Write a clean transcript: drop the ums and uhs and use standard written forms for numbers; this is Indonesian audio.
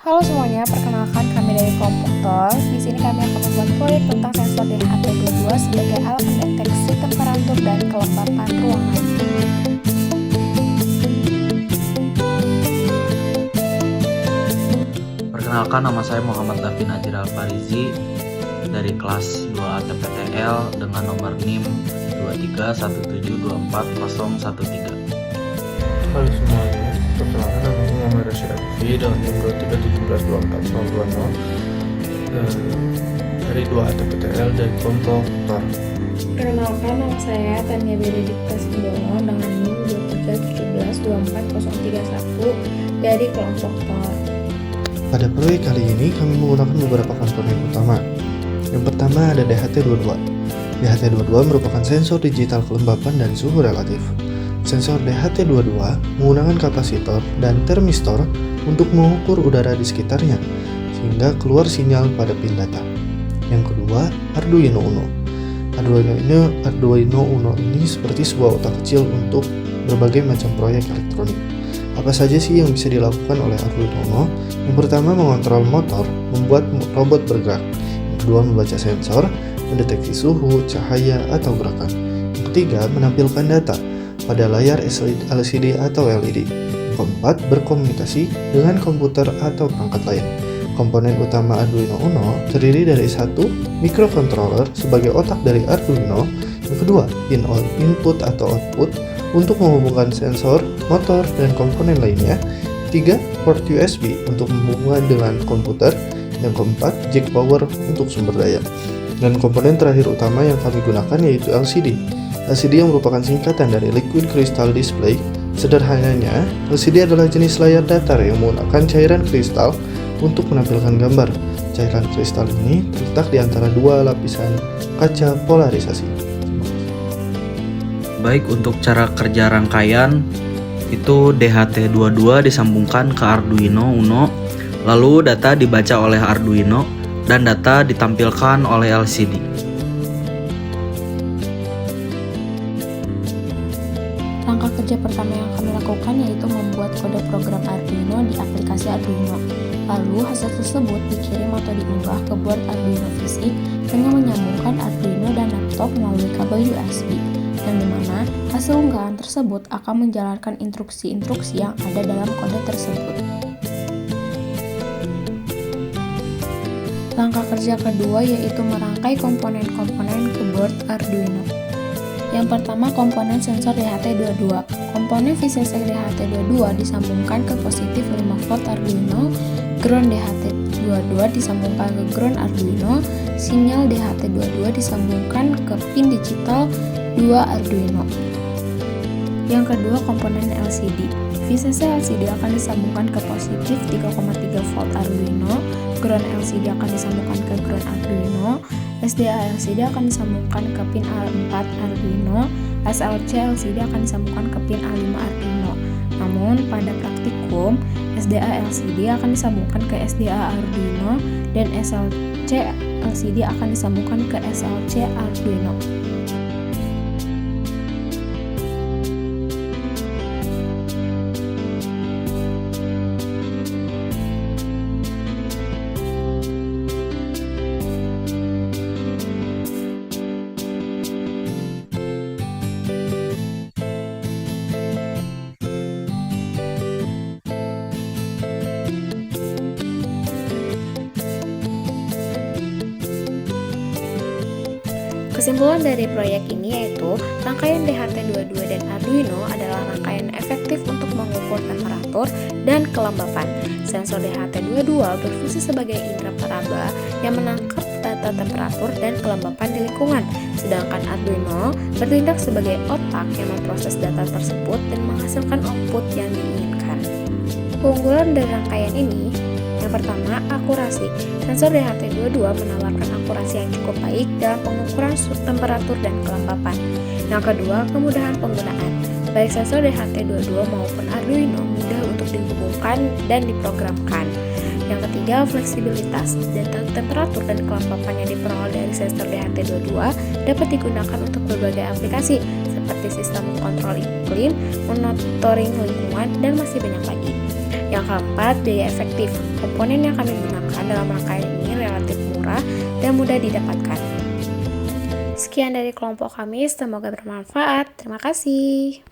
Halo semuanya, perkenalkan kami dari Komputer. Di sini kami akan membuat proyek tentang sensor DHT22 sebagai alat mendeteksi temperatur dan kelembapan ruangan. Perkenalkan, nama saya Muhammad Davin Ajir Alfarizi dari kelas 2 TPTL dengan nomor NIM 231724013. Halo semuanya, perkenalkan nama Muhammad Rashid Afifi dengan NIM 23172420 dari 2 TPTL dari Komputer. Perkenalkan, nama saya Tania Benedikta Simbono dengan NIM 231724031 dari kelompok TOR. Pada proyek kali ini kami menggunakan beberapa komponen utama. Yang pertama ada DHT22. DHT22 merupakan sensor digital kelembapan dan suhu relatif. Sensor DHT22 menggunakan kapasitor dan termistor untuk mengukur udara di sekitarnya, sehingga keluar sinyal pada pin data. Yang kedua, Arduino Uno. Arduino Uno ini seperti sebuah otak kecil untuk berbagai macam proyek elektronik. Apa saja sih yang bisa dilakukan oleh Arduino Uno? Yang pertama, mengontrol motor, membuat robot bergerak. Yang kedua, membaca sensor, mendeteksi suhu, cahaya, atau gerakan. Yang ketiga, menampilkan data pada layar LCD atau LED. Yang keempat, berkomunikasi dengan komputer atau perangkat lain. Komponen utama Arduino Uno terdiri dari satu, microcontroller sebagai otak dari Arduino. Yang kedua, pin input atau output untuk menghubungkan sensor, motor, dan komponen lainnya. 3. Port USB untuk menghubungkan dengan komputer. Yang keempat, jack power untuk sumber daya. Dan komponen terakhir utama yang kami gunakan yaitu LCD. LCD yang merupakan singkatan dari Liquid Crystal Display. Sederhananya, LCD adalah jenis layar datar yang menggunakan cairan kristal untuk menampilkan gambar. Cairan kristal ini terletak di antara dua lapisan kaca polarisasi. Baik, untuk cara kerja rangkaian itu DHT22 disambungkan ke Arduino Uno, lalu data dibaca oleh Arduino dan data ditampilkan oleh LCD. Langkah kerja pertama yang kami lakukan yaitu membuat kode program Arduino di aplikasi Arduino. Lalu hasil tersebut dikirim atau diunggah ke board Arduino fisik dengan menyambungkan Arduino dan laptop melalui kabel USB, yang dimana hasil unggahan tersebut akan menjalankan instruksi-instruksi yang ada dalam kode tersebut. Langkah kerja kedua yaitu merangkai komponen-komponen ke board Arduino. Yang pertama, komponen sensor DHT22. Komponen VCC DHT22 disambungkan ke positif 5 volt Arduino, ground DHT22 disambungkan ke ground Arduino, sinyal DHT22 disambungkan ke pin digital 2 Arduino. Yang kedua, komponen LCD. VCC LCD akan disambungkan ke positif 3,3 volt Arduino, ground LCD akan disambungkan ke ground Arduino, SDA LCD akan disambungkan ke pin A4 Arduino, SLC LCD akan disambungkan ke pin A5 Arduino. Namun pada praktikum, SDA LCD akan disambungkan ke SDA Arduino dan SLC LCD akan disambungkan ke SLC Arduino. Kesimpulan dari proyek ini yaitu rangkaian DHT22 dan Arduino adalah rangkaian efektif untuk mengukur temperatur dan kelembapan. Sensor DHT22 berfungsi sebagai indera peraba yang menangkap data temperatur dan kelembapan di lingkungan, sedangkan Arduino bertindak sebagai otak yang memproses data tersebut dan menghasilkan output yang diinginkan. Keunggulan dari rangkaian ini, yang pertama, akurasi. Sensor DHT22 menawarkan akurasi yang cukup baik dalam pengukuran temperatur dan kelembapan. Yang kedua, kemudahan penggunaan. Baik sensor DHT22 maupun Arduino mudah untuk dihubungkan dan diprogramkan. Yang ketiga, fleksibilitas. Data temperatur dan kelembapan yang diperoleh dari sensor DHT22 dapat digunakan untuk berbagai aplikasi seperti sistem kontrol iklim, monitoring lingkungan, dan masih banyak lagi. Yang keempat, biaya efektif. Komponen yang kami gunakan dalam rangkaian ini relatif murah dan mudah didapatkan. Sekian dari kelompok kami, semoga bermanfaat. Terima kasih.